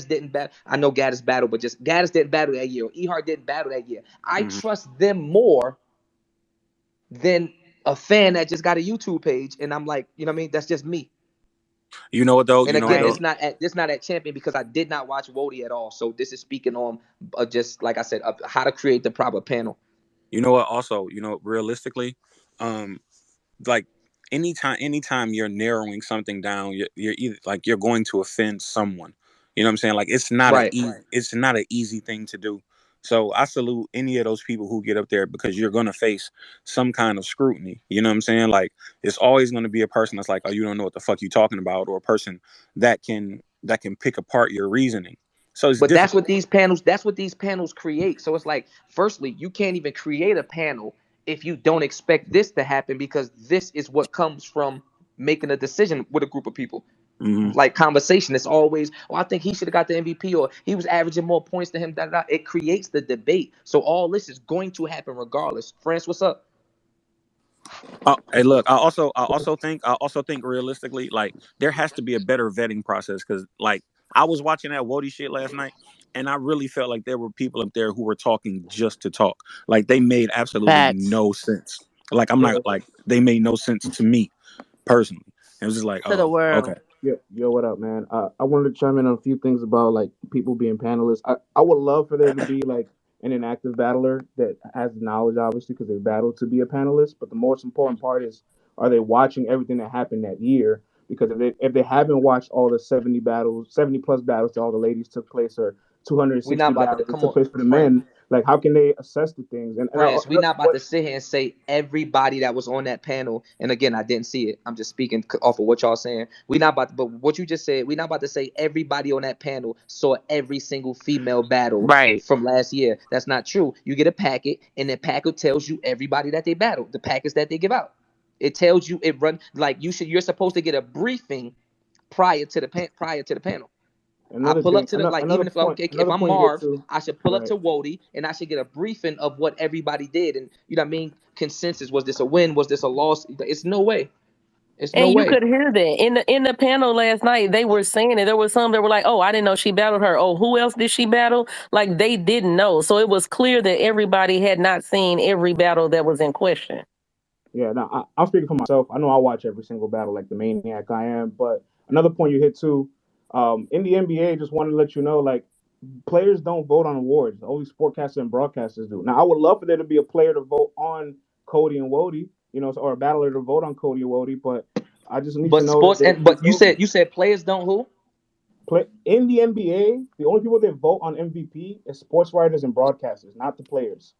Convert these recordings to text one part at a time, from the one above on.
didn't battle. I know Gaddis battled, but just Gaddis didn't battle that year. Or Ehart didn't battle that year. I trust them more than a fan that just got a YouTube page, and I'm like, you know what I mean? That's just me. You know what though? And again, it's not at champion because I did not watch WOTY at all. So this is speaking on just like I said, how to create the proper panel. You know what? Also, realistically, like anytime you're narrowing something down, you're either like you're going to offend someone. You know what I'm saying? Like it's not it's not an easy thing to do. So I salute any of those people who get up there because you're gonna face some kind of scrutiny. You know what I'm saying? Like it's always gonna be a person that's like, oh, you don't know what the fuck you talking about, or a person that can pick apart your reasoning. So it's But difficult. that's what these panels create. So it's like, firstly, you can't even create a panel if you don't expect this to happen, because this is what comes from making a decision with a group of people. Like conversation, it's always, I think he should have got the MVP, or he was averaging more points than him. It creates the debate. So all this is going to happen regardless. France, what's up? Hey, look. I also think realistically, like there has to be a better vetting process because, like, I was watching that WOTY shit last night, and I really felt like there were people up there who were talking just to talk. Like they made absolutely no sense. Like I'm not like they made no sense to me personally. It was just like, To the oh, world. okay. Yo, what up, man? I wanted to chime in on a few things about like people being panelists. I would love for there to be like an inactive battler that has the knowledge, obviously, because they battled to be a panelist. But the most important part is, are they watching everything that happened that year? Because if they haven't watched all the 70 plus battles that all the ladies took place, or We 260 not about to battles that come took on, place for the France. men, like how can they assess the things? France, we not about to sit here and say everybody that was on that panel. And again, I didn't see it. I'm just speaking off of what y'all saying. We not about, but what you just said, we not about to say everybody on that panel saw every single female battle Right. from last year. That's not true. You get a packet, and the packet tells you everybody that they battled. The packets that they give out. It tells you, it run like you're supposed to get a briefing prior to the panel. I Another pull up thing, to the, like, another even point, if another I'm point you hit Marv, too. I should Go pull up ahead. to WOTY and I should get a briefing of what everybody did. And you know what I mean? Consensus. Was this a win? Was this a loss? It's no way. It's no And you way. could hear that in the panel last night. They were saying it. There were some that were like, "Oh, I didn't know she battled her. Oh, who else did she battle?" Like they didn't know. So it was clear that everybody had not seen every battle that was in question. Yeah, now I'm speaking for myself. I know I watch every single battle like the maniac I am. But another point you hit too, in the NBA, just wanted to let you know, like players don't vote on awards. Only sportcasters and broadcasters do. Now, I would love for there to be a player to vote on Cody and WOTY, or a battler to vote on Cody and WOTY. But I just need to But know that sports, they and but you voting. said players don't who? Play in the NBA. The only people that vote on MVP is sports writers and broadcasters, not the players.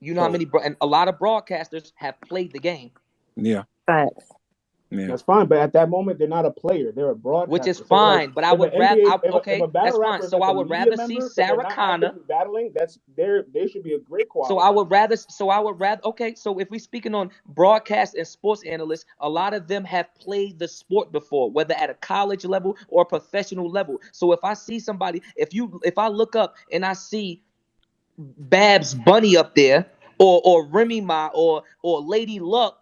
You know how So many and a lot of broadcasters have played the game. Yeah. Facts. Yeah. that's fine, but at that moment they're not a player; they're a Which is broadcaster. So, like, fine, but I if an would rather. NBA, if a Okay, battle that's fine. rapper is So like I a would media rather see member, but they're Sarah not Connor. actively battling, they should be a great So qualifier. I would rather. Okay, so if we're speaking on broadcast and sports analysts, a lot of them have played the sport before, whether at a college level or a professional level. So if I see somebody, if I look up and I see Babs Bunny up there, or Remy Ma, or Lady Luck,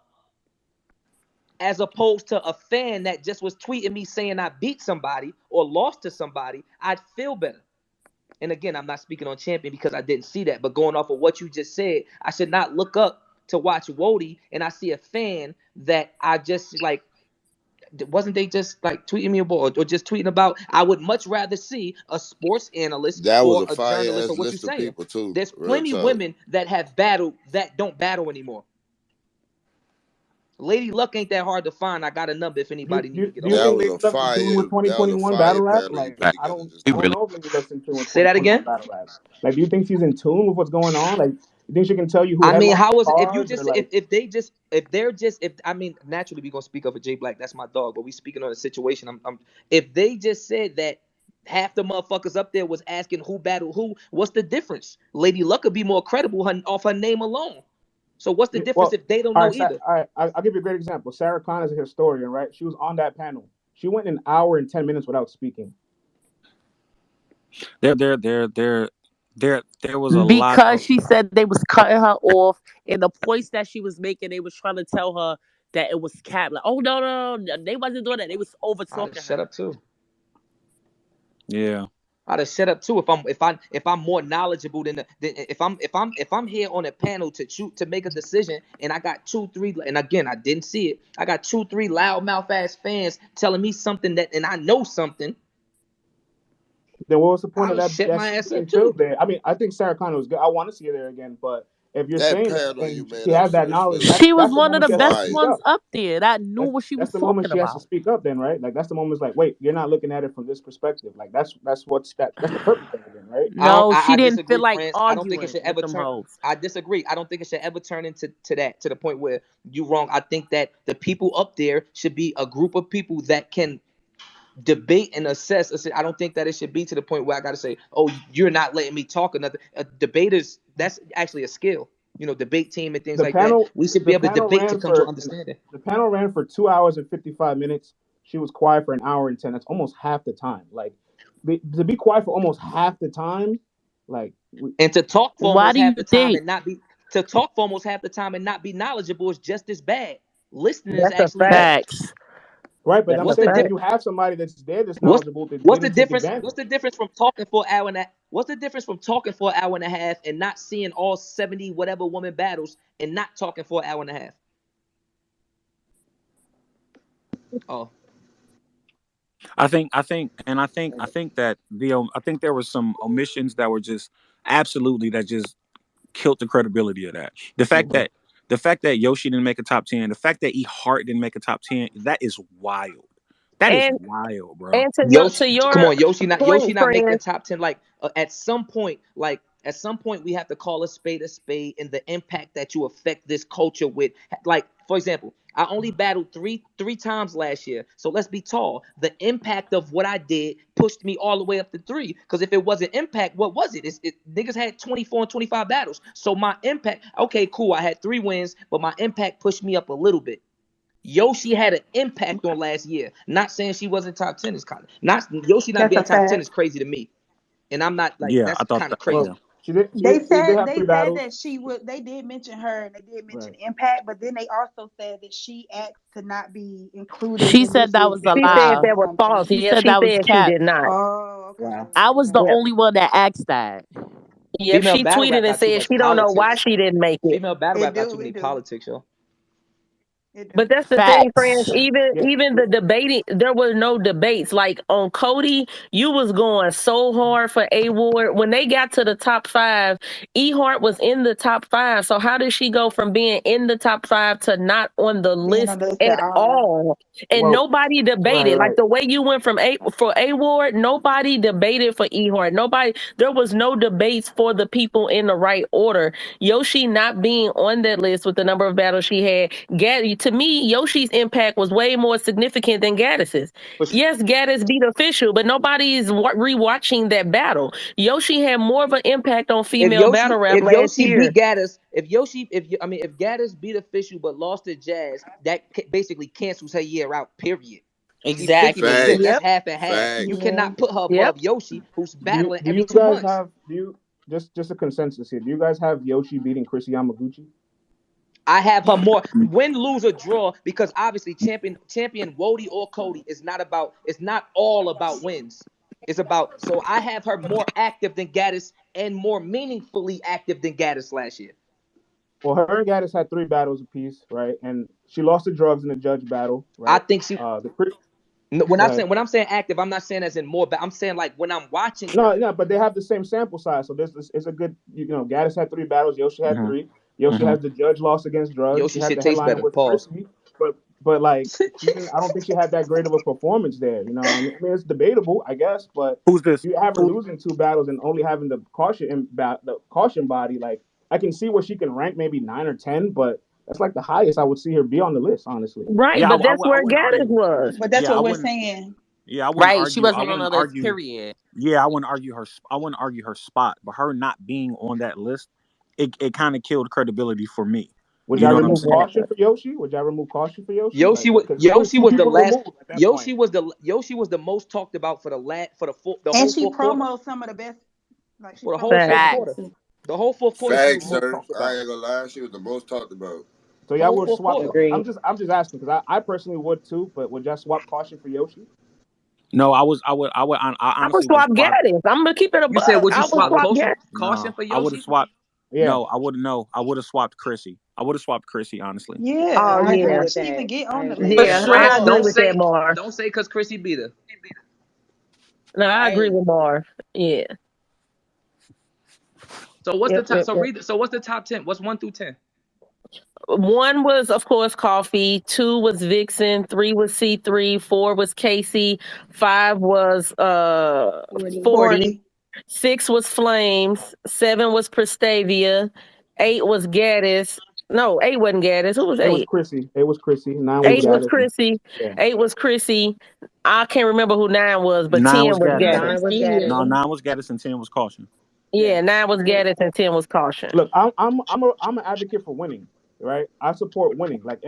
as opposed to a fan that just was tweeting me saying I beat somebody or lost to somebody, I'd feel better. And again, I'm not speaking on champion because I didn't see that. But going off of what you just said, I should not look up to watch WOTY and I see a fan that I just like, wasn't they just like tweeting me about, or just tweeting about? I would much rather see a sports analyst That was or a a fire journalist, or ass what you're list of saying. people too. There's Real plenty talk. women that have battled that don't battle anymore. Lady Luck ain't that hard to find. I got a number if Do, anybody need do, to get a do you hold That of think it. was Lady a Luck is tune fire. with That was a 2021 battle fire rap? panel you Like, put I together. don't, Just I to don't be Really? know if Lady Luck's in tune with Say that 2021 again. battle rap. Like, do you think she's in tune with what's going on? Like, you think she can tell you who I mean, headlined how is it if you cards, or just like, if they're just if I mean naturally we gonna speak of a J Black, that's my dog, but we speaking on a situation. If they just said that half the motherfuckers up there was asking who battled who, what's the difference? Lady Luck could be more credible off her name alone. So what's the difference well, if they don't all know right, either? all right, I'll give you a great example. Sarah Connor's a historian, right? She was on that panel. She went an hour and 10 minutes without speaking. There, there, there, there, there was a lot Because of. she said they was cutting her off, and the points that she was making, they was trying to tell her that it was cap. Like, oh no, they wasn't doing that. They was over I'd talking shut her. up too. Yeah. I'd have shut up too if I'm more knowledgeable than if I'm here on a panel to make a decision and I got 2-3 and again I didn't see it. I got 2-3 loudmouth ass fans telling me something that and I know something. Then what was the point I of would that shut my ass being up filled too. there? I mean, I think Sarah Connor was good. I want to see her there again, but if you're That saying panel you and made she up has that first, knowledge, Philly, that's She was the one of moment the she has to best quiet. speak ones up. up there that knew what she was That's the moment talking she has to about. speak up. Then, right? Like that's the moment. It's like, wait, you're not looking at it from this perspective. Like that's the purpose of it, then, right? No, I she didn't feel disagree, like friends. I don't think it arguing should with ever them turn. hoes. I disagree. I don't think it should ever turn into the point where you wrong. I think that the people up there should be a group of people that can debate and assess. I don't think that it should be to the point where I got to say, "Oh, you're not letting me talk." Another debaters. That's actually a skill. Debate team and things The like that. panel, We should be the able to panel debate to ran come to an for understanding. the panel ran for 2 hours and 55 minutes. She was quiet for an hour and 10. That's almost half the time. Like to be quiet for almost half the time, like And to talk for Why almost do you half the time think? and not be to talk for almost half the time and not be knowledgeable is just as bad. Listening is That's a actually fact. worse. Facts. right. But That's I'm a What's the saying if di- fact. you have somebody that's there that's what's knowledgeable, they what's the didn't take difference? advantage. What's the difference from talking for an hour and a What's the difference from talking for an hour and a half and not seeing all 70 whatever woman battles and not talking for an hour and a half? Oh, I think that I think there was some omissions that were just absolutely that just killed the credibility of that. Mhm. The fact that Yoshi didn't make a top 10, the fact that E Hart didn't make a top 10, that is wild. That is And wild, bro. and to your Yoshi, to come your on, Yoshi point, not making friend. top 10. Like at some point we have to call a spade and the impact that you affect this culture with. Like for example, I only battled three times last year, so let's be tall. The impact of what I did pushed me all the way up to 3. Because if it wasn't impact, what was it? Niggas had 24 and 25 battles, so my impact. Okay, cool. I had 3 wins, but my impact pushed me up a little bit. Yoshi had an impact on last year. Not saying she wasn't top 10 is kind of not Yoshi not That's being a top 10 fact. is crazy to me. And I'm not like Yeah, that's I thought kind of that. crazy. Yeah, Well, she did have They 3 said battles. that she would. They did mention her and they did mention Right. Impact, but then they also said that she asked to not be included She in said this that year's was a She said lie. panel or that was false. something. She Yeah, said she that was said she cap. did not. Oh, okay, Wow. I was the okay. Yep. only one that asked that. Yep. Female She battle rap tweeted and got too said much she don't know why politics. she didn't make it. Female battle It rap got too do. many It do. politics, yo. It do. But that's the thing, friends. Facts. Yeah. Even the debating, there was no debates. Like on Cody, you was going so hard for A Ward. When they got to the top 5, E Hart was in the top 5. So how did she go from being in the top 5 to not on the Being on list the list at at all. all? And Well, nobody right, debated. Like right. the way you went from A Ward, nobody debated for E Hart. Nobody. There was no debates for the people in the right order. Yoshi not being on that list with the number of battles she had. To me, Yoshi's impact was way more significant than Gaddis's. For sure. Yes, Gaddis beat official, but nobody's rewatching that battle. Yoshi had more of an impact on female battle rap If last Yoshi year. beat Gaddis, if Gaddis beat official but lost to Jazz, that basically cancels her year out. Period. She's Exactly. 50%. That's Yep. Facts, half and half. You facts. Yeah. cannot put her Yep. above Yoshi, who's Do you, battling do every you 2 guys months. have just a consensus here? Do you guys have Yoshi beating Chris Yamaguchi? I have her more win, lose, or draw because obviously champion WOTY or Cody is not about. It's not all about wins. It's about so I have her more active than Gaddis and more meaningfully active than Gaddis last year. Well, her and Gaddis had 3 battles apiece, right? And she lost to Drugs in the judge battle, I right? think she. The Chris, No, go ahead. when I'm saying active, I'm not saying as in more, but I'm saying like when I'm watching No, her. no, but they have the same sample size, so this is a good. Gaddis had 3 battles. Yoshi had hmm 3. Yoshi hmm has the judge loss against Drugs. She Yoshi had shit the tastes headliner better. with Pause. Chrissy, but like she didn't. I don't think she had that great of a performance there. You know, I mean, it's debatable, I guess, but Who's this? you have her losing 2 battles and only having the caution body. Like I can see where she can rank maybe 9 or 10, but that's like the highest I would see her be on the list, honestly. Right, Yeah, but that's I where wouldn't Gaddis argue. was. But that's Yeah, I what we're wouldn't. saying. Yeah, I wouldn't Right. She argue. I wasn't on the wouldn't list, argue. period. Yeah, I wouldn't argue her. I wouldn't argue her spot, but her not being on that list, it kind of killed credibility for me. Would You y'all know what I'm remove saying? caution Exactly. for Yoshi? Would y'all remove caution for Yoshi? Yoshi Like, was because there was Yoshi 2 was the people last. removed at that point. Yoshi was the most talked about for the And whole she fourth quarter. promos some of the best. Like she For the whole promos some fourth of the Facts. best quarter. too. The whole fourth quarter she was Facts, most sir. talked I about. ain't gonna lie, she was the most talked about. So y'all Whole would fourth swap. quarter. Agreed. I'm just asking because I personally would too. But would y'all swap caution for Yoshi? No, I would I honestly would would swap have swapped. Gaddis. I'm gonna keep it a You said buck. would I you would swap swap caution Gaddis. for I would have Yoshi? swapped. Yeah. No, I wouldn't. No, I would have swapped Chrissy. I would have swapped Chrissy, honestly. Yeah, Oh I agree yeah, before with she that. even get I on the agree with Cause list. yeah. that. I Shred, agree with that, don't Mar. say cause Chrissy beat her. No, I agree Hey, with Mar. Yeah. So what's the Yep. top? Yep. So Yep. read. So what's the top 10? What's 1 through 10? One was, of course, Coffee. Two was Vixen. Three was C3. Four was Casey. Five was 40. 40. 6 was Flames. 7 was Prestavia. 8 was Gaddis. No, 8 wasn't Gaddis. Who was It was 8? Chrissy. It was Chrissy. 9 was 8 was Gaddis. Chrissy. Yeah. 8 was Chrissy. I can't remember who 9 was, but 9 10 was was Gaddis. Gaddis. 9 was Gaddis. No, 9 was Gaddis and 10 was Caution. Yeah, 9 was Gaddis and 10 was Caution. Look, I'm an advocate for winning, right? I support winning. Like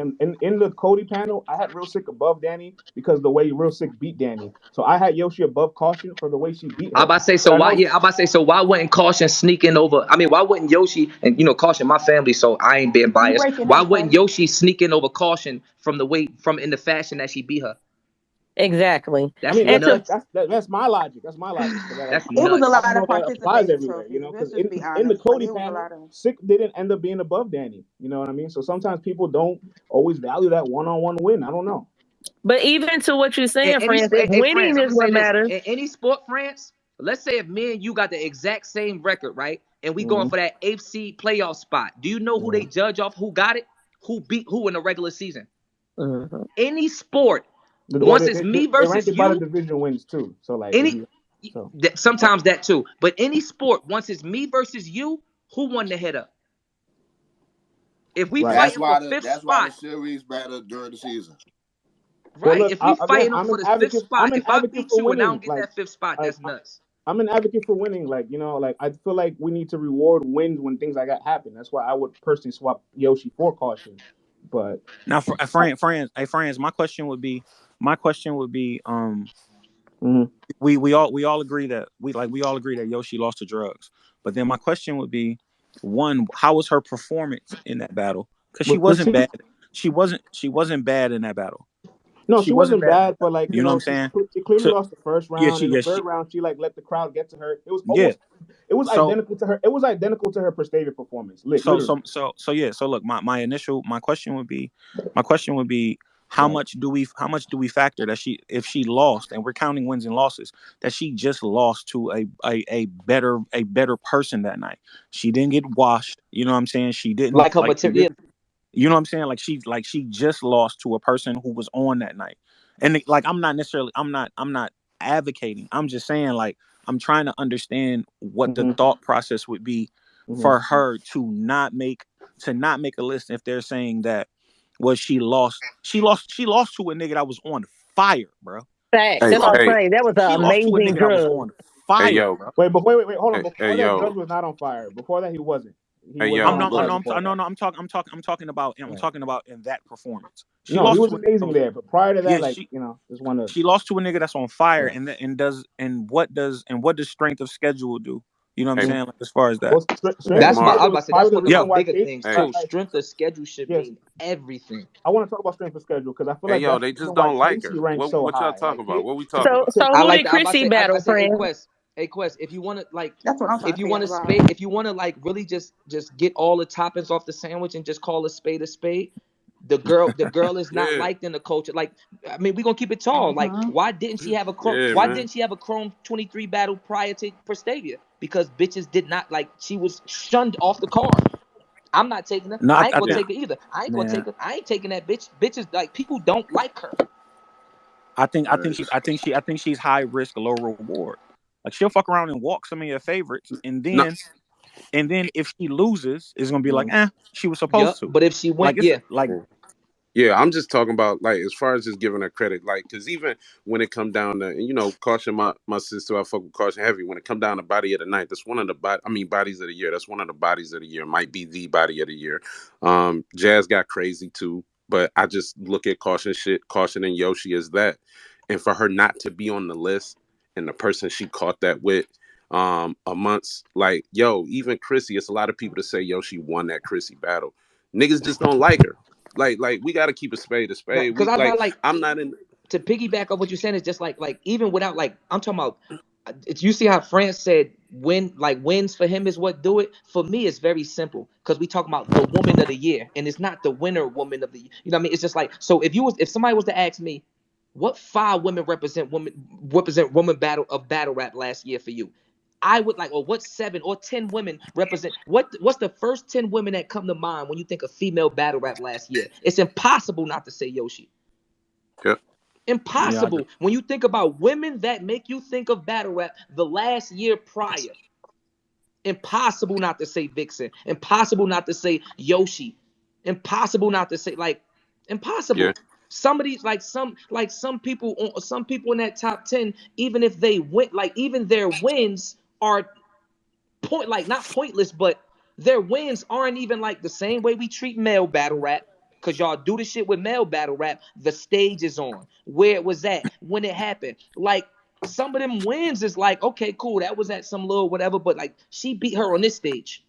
in the Cody panel, I had Real Sick above Danny because the way Real Sick beat Danny. So I had Yoshi above Caution for the way she beat I her. about to say so. But I Why? know, Yeah, I about to say so. Why wouldn't Caution sneaking over? I mean, why wouldn't Yoshi and Caution my family? So I ain't being You biased. breaking Why up, wouldn't brother. Yoshi sneaking over Caution from the way from in the fashion that she beat her? Exactly. I That's mean And to nuts. that's my logic. That's my logic. But like, That's It was a nuts. I don't lot know of if that applies participating everywhere, trophies. because Let's just be in the honest. Like Cody it was a panel, lot of. Sick didn't end up being above Danny. You know what I mean? So sometimes people don't always value that one-on-one win. I don't know. But even to what you're saying, France, if Hey, France, winning I'm is gonna say what this. matters. In any sport, France, let's say if me and you got the exact same record, right? And we going Hmm. for that 8th seed playoff spot. Do you know who they judge off? Who got it? Who beat who in the regular season? Mhm. Any sport, Well, once it's me they versus rank it by the you, division wins too. So like, if any you so sometimes that too. But any sport, once it's me versus you, who won the head up? If we right. That's fighting for why the fifth that's why the spot, series matter during the season. Well, right? look, If we again, fighting for the fifth I'm spot, an if I advocate beat for you and I winning. don't get that fifth spot, Like that's nuts. I'm an advocate for winning. Like, like I feel like we need to reward wins when things like that happen. That's why I would personally swap Yoshi for Caution. But Now, for friends, my question would be, mhm. we all agree that we all agree that Yoshi lost to drugs. But then my question would be, one, how was her performance in that battle? Because she With wasn't Chrissy, bad. She wasn't bad in that battle. no, She she wasn't wasn't bad in bad, that but battle. like You know what I'm she, saying? she clearly So lost the first yeah, round. In the she third round, she like let the crowd get to her. It was yeah. almost, it was So identical to her. It was identical to her Prestavia performance. so Literally, so so yeah. So look, my question would be right. how much do we factor that if she lost, and we're counting wins and losses, that she just lost to a better person that night. She didn't get washed. You know what I'm saying? She didn't Like her like she material. did. You know what I'm saying? Like she just lost to a person who was on that night. And like I'm not advocating. I'm just saying, like, I'm trying to understand what the Hmm. thought process would be Hmm. for her to not make a list if they're saying that she lost to a nigga that was on fire, bro. Facts. She Hey, That's what lost I'm hey, saying. That was she an lost to a amazing nigga that was drug. on hey, fire, yo, bro. Wait, hold on. hey, Before that, yo, Judge was not on fire. Before that, he wasn't. He hey, was not I'm yo. on not. fire Look, before that. I'm Right. talking about in that performance. She No, he lost was to a nigga that amazing was there. But prior to that, yeah. like just want to. She lost to a nigga that's on fire, Right. and what does strength of schedule do? You know what I'm hey, Mhm. saying? Like, as far as that. Well, strength hey, of That's my. I Mar, was schedule about is to say part that's of the one of my reason Yo, why bigger Case. things hey, too. Strength of schedule should Yes, mean everything. I want to talk about strength of schedule because I feel hey, like yo. that's They the just reason why don't like Casey her. ranks What, so what y'all high. talking Like about? What we talking So about? so I who like did that. I about to Chrissy say. I battle, say, hey friend? Quest, if you want to That's what I'm trying if to you figure want to out. spade, if you want to like really just get all the toppings off the sandwich and just call a spade a spade. The girl is not Yeah, liked in the culture. Like, I mean, we're gonna keep it tall. Like, Mm-hmm. why didn't she have a chrome? yeah, Why man. didn't she have a chrome 23 battle prior to Prestavia? Because bitches did not like. She was shunned off the card. I'm not taking her. no, I ain't I gonna Yeah, think take her either. I ain't gonna man. take her. I ain't taking that bitch. Bitches like people don't like her. I think I think she facts. I think she I think she's high risk, low reward. Like, she'll fuck around and walk some of your favorites, and No, then if she loses, it's gonna be like, Mhm. she was supposed Yup. to. But if she went, Like, it's yeah. like yeah, I'm just talking about, like, as far as just giving her credit, like, because even when it come down to, Caution, my sister, I fuck with Caution heavy. When it come down to body of the night, that's one of the bodies of the year. That's one of the bodies of the year. Might be the body of the year. Jazz got crazy too, but I just look at Caution and Yoshi as that, and for her not to be on the list, and the person she caught that with, amongst, like, yo, even Chrissy, it's a lot of people to say Yoshi won that Chrissy battle. Niggas just don't like her. Like we got to keep a spade a Right. spade. Because We I like like I'm not in. to piggyback on what you're saying is just like even without like I'm talking about. You see how France said wins for him is what do it. For me, it's very simple because we talk about the woman of the year, and it's not the winner woman of the year. You know what I mean? It's just like so. If somebody was to ask me, what 5 women represent woman battle rap last year for you? I would like, or what 7 or 10 women represent what's the first 10 women that come to mind when you think of female battle rap last year? It's impossible not to say Yoshi. Yeah. Impossible. Yeah, when you think about women that make you think of battle rap the last year prior. Impossible not to say Vixen. Impossible not to say Yoshi. Impossible not to say impossible. Yeah. Some of these some people in that top 10, even if they win, even their wins are not pointless, but their wins aren't even the same way we treat male battle rap. Cause y'all do the shit with male battle rap. The stage is on. Where it was at when it happened. Some of them wins is okay, cool. That was at some little whatever, but she beat her on this stage.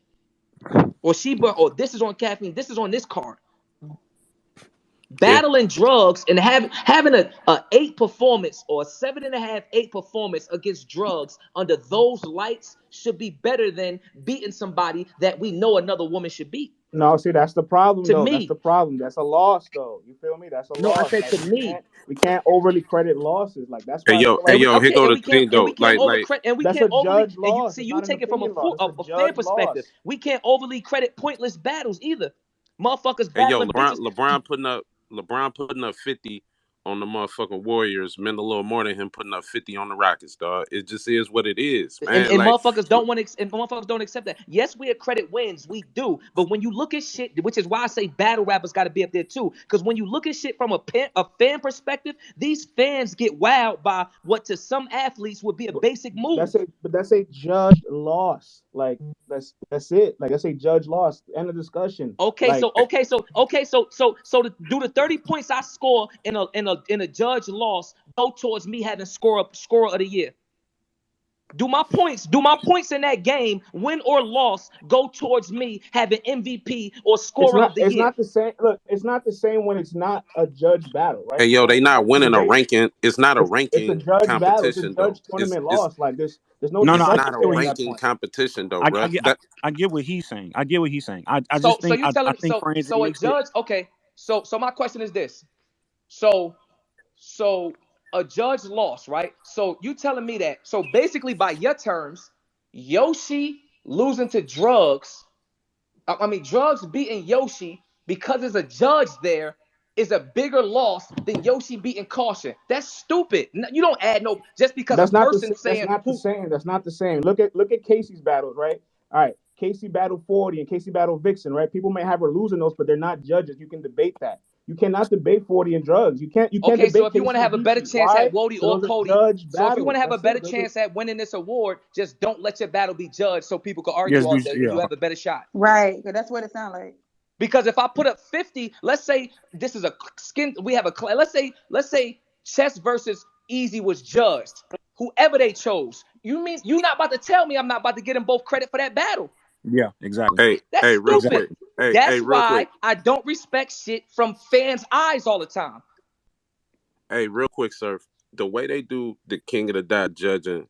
Or this is on caffeine. This is on this card. Battling drugs and having a 8 performance or a 7.5, 8 performance against drugs under those lights should be better than beating somebody that we know another woman should beat. No, see, that's the problem, though. Me. That's the problem. That's a loss, though. You feel me? That's a loss. I said to me. We can't overly credit losses. That's why. Hey, yo, here go the thing, though. That's a judge loss. See, you take it from a fan perspective. We can't overly credit pointless battles either. Motherfuckers battling bitches. LeBron putting up 50 on the motherfucking Warriors meant a little more than him putting up 50 on the Rockets, dog. It just is what it is, man. And motherfuckers don't want to. And motherfuckers don't accept that. Yes, we accredit wins, we do. But when you look at shit, which is why I say battle rappers got to be up there too. Because when you look at shit from a fan perspective, these fans get wowed by what to some athletes would be a basic move. That's a judge loss. That's it. That's a judge loss. End of discussion. Okay, so to do the 30 points I score in a judge loss go towards me having scorer of the year. Do my points in that game, win or loss, go towards me having MVP or scorer of the year? It's not the same. Look, it's not the same when it's not a judge battle, right? Hey, yo, they not winning a ranking. It's not a ranking it's a judge competition, battle. It's a judge though. tournament loss. There's no. It's not a ranking competition, though, bro. I get what he's saying. I think so a judge. Okay, so my question is this. So a judge lost, right? So you telling me that? So basically, by your terms, Yoshi losing to drugs. Drugs beating Yoshi because there's a judge there is a bigger loss than Yoshi beating Caution. That's stupid. You don't add no just because that's a person saying that's not the same. That's not the same. Look at Casey's battles, right? All right, Casey battled 40 and Casey battled Vixen, right? People may have her losing those, but they're not judges. You can debate that. You cannot debate 40 and drugs. You can't. Okay, so if you want to have a better chance at WOTY or Cody, so if you want to have a better chance at winning this award, just don't let your battle be judged so people can argue all day. You have a better shot. Right, because that's what it sounds like. Because if I put up 50, let's say this is a skin. We have a let's say chess versus easy was judged. Whoever they chose, you mean you're not about to tell me I'm not about to get them both credit for that battle? Yeah, exactly. That's real stupid. quick. That's why I don't respect shit from fans' eyes all the time. Hey, real quick, sir. The way they do the King of the Dot judging,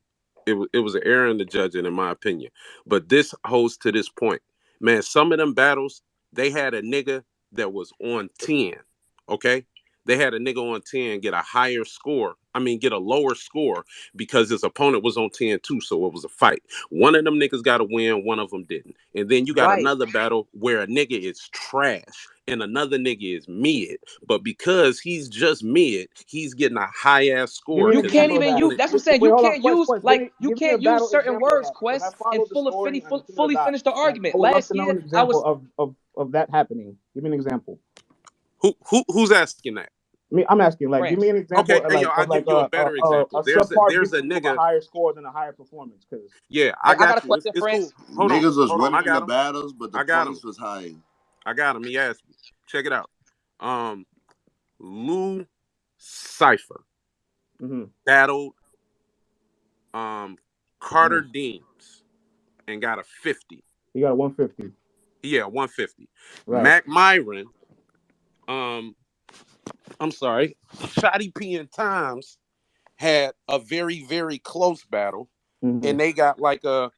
it was an error in the judging, in my opinion. But this holds to this point. Man, some of them battles, they had a nigga that was on 10, okay? They had a nigga on 10 get a higher score. Get a lower score because his opponent was on 10 too, so it was a fight. One of them niggas got to win, one of them didn't. And then you got another battle where a nigga is trash and another nigga is mid. But because he's just mid, he's getting a high-ass score. You can't even use, that's what I'm saying, you can't use, you can't use certain words, Quest, and fully finish the argument. Last year, I was... of that happening. Give me an example. Who's asking that? I'm asking, give me an example. Okay, I'll give you a better example. There's a nigga with a higher score than a higher performance. I got a question, friends. Hold on. Niggas was winning the battles, but the points was high. I got him. He asked me. Check it out. Lou Cypher battled Carter Deems and got a 50. He got a 150. Yeah, 150. Right. Mac Myron I'm sorry, Shotty P and Times had a very, very close battle, and they got like a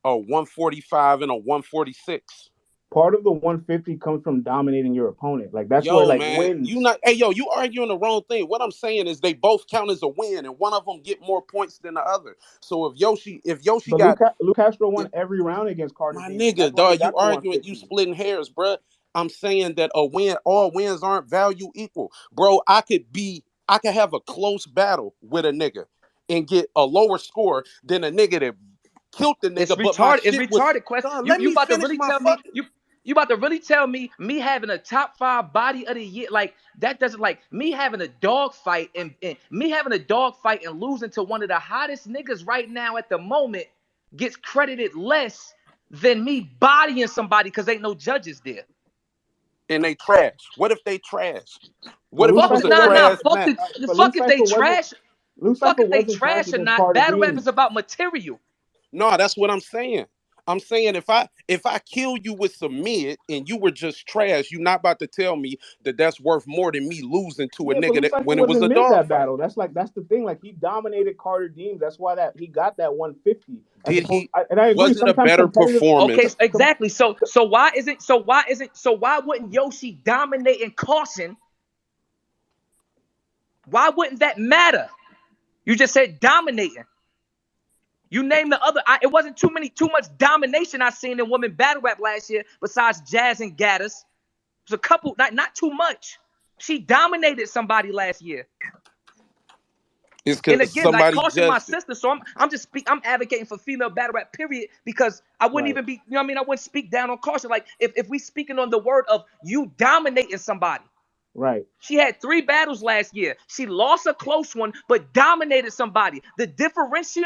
145 and a 146. Part of the 150 comes from dominating your opponent. Like that's where Yo, like man, wins. you arguing the wrong thing. What I'm saying is they both count as a win, and one of them get more points than the other. So if Yoshi But got Luke Castro won every round against Carter my Dean. nigga, That's why he dog, you got the arguing, you 150. splitting hairs, bruh. I'm saying that all wins aren't value equal, bro. I could have a close battle with a nigga and get a lower score than a nigga that killed the nigga. It's But my retarded. It's shit was retarded. Quest. done. Let You me about to finish really my tell me fucking. you about to really tell me having a top 5 body of the year, like that doesn't, like me having a dog fight and me having a dog fight and losing to one of the hottest niggas right now at the moment gets credited less than me bodying somebody because ain't no judges there. And they trash. What if they trash? But What if it was a trash Fuck match? the fuck if they trash. Fuck if they wasn't trash or against not. Carter Battle rap Dean. is about material. No, that's what I'm saying. I'm saying if I kill you with some mid and you were just trash, you're not about to tell me that that's worth more than me losing to a nigga that when it was a dog fight. Battle. That's the thing. Like he dominated Carter Dean. That's why he got that 150. Did he? And I agree. Was it a better performance? Okay, exactly. So why wouldn't Yoshi dominate in caution? Why wouldn't that matter? You just said dominating. You name the other. It wasn't too much domination I seen in women battle rap last year besides Jazz and Gaddis. It was a couple, not too much. She dominated somebody last year. It's because somebody caution my sister. So I'm advocating for female battle rap, period, because I wouldn't even be, you know what I mean? I wouldn't speak down on caution. Like if we speaking on the word of you dominating somebody. Right. She had 3 battles last year. She lost a close one, but dominated somebody. The differential,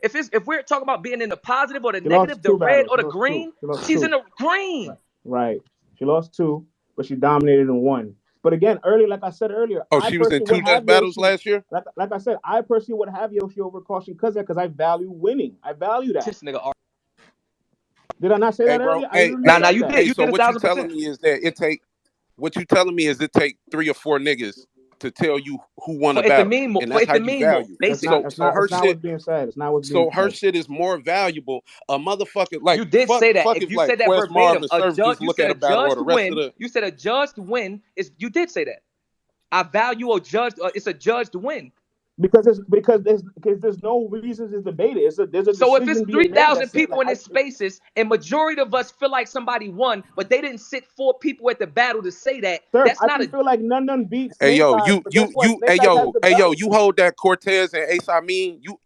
if we're talking about being in the positive or the negative, the red or the green, she's in the green. Right. She lost 2, but she dominated in 1. But again, like I said earlier, she was in 2 judge battles last year. Like I said, I personally would have Yoshi over caution because I value winning. I value that. This nigga. Did I not say that bro, earlier? Nah, you did. You so did what you telling me is that it take 3 or 4 niggas to tell you who won the battle, and that's how you value. That's not what's being said. It's not what's being said. Her shit is more valuable. A motherfucker like you did say that. If you said that Quest verbatim, you said a judged win. You said a judged win is. You did say that. I value a judged. It's a judged win. Because there's no reasons to debate it. There's a so if it's 3,000 people in these spaces and majority of us feel like somebody won, but they didn't sit 4 people at the battle to say that, sir, that's I not feel like none beats. You hold that Cortez and Ace Amin. You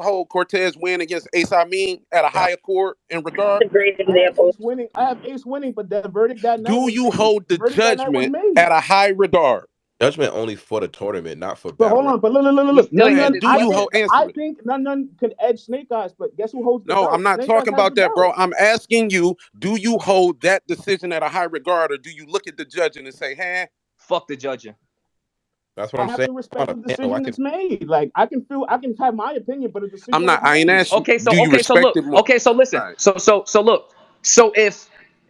hold Cortez win against Ace Amin at a higher court in regard. That's a great example. I have Ace winning, but the verdict that night. Do you hold the judgment at a high regard? Judgment only for the tournament, not for. But hold on, but look. I think none can edge Snake Eyes, but guess who holds the belt? belt? I'm not talking about that, bro. I'm asking you, do you hold that decision at a high regard, or do you look at the judging and say, "Hey, fuck the judging"? That's what I'm saying. I have to respect the decision that's made. Like I can have my opinion, but a decision. I'm not. I ain't asking. Okay, so listen. So look. So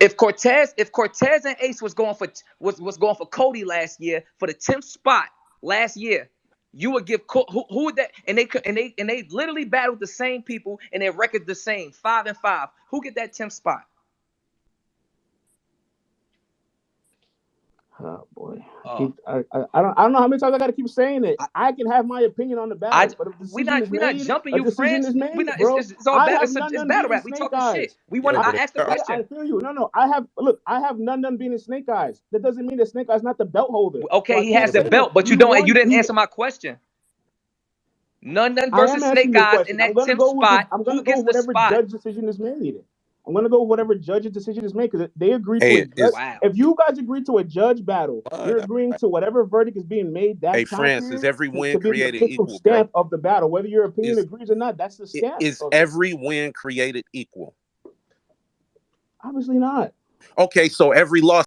if Cortez and Ace was going for Cody last year for the 10th spot last year, you would give who would that? And they literally battled the same people and their record the same 5-5. Who get that 10th spot? Oh boy, I don't know how many times I got to keep saying it. I can have my opinion on the battle, but if we're not jumping you, friends. It's battle rap. We talking shit. I asked the question. I feel you. No. I have none being in Snake Eyes. That doesn't mean that Snake Eyes not the belt holder. Okay, he has the belt, but you didn't answer my question. None versus Snake Eyes in that 10th spot. Who gets the spot? Judge decision is made. I'm going to go with whatever judge's decision is made because they agree to a judge. Wow. If you guys agree to a judge battle, you're agreeing to whatever verdict is being made. That France is every win created equal. Stamp of the battle, whether your opinion agrees or not. That's the stamp. Is every win created equal? Obviously not. Okay, so every loss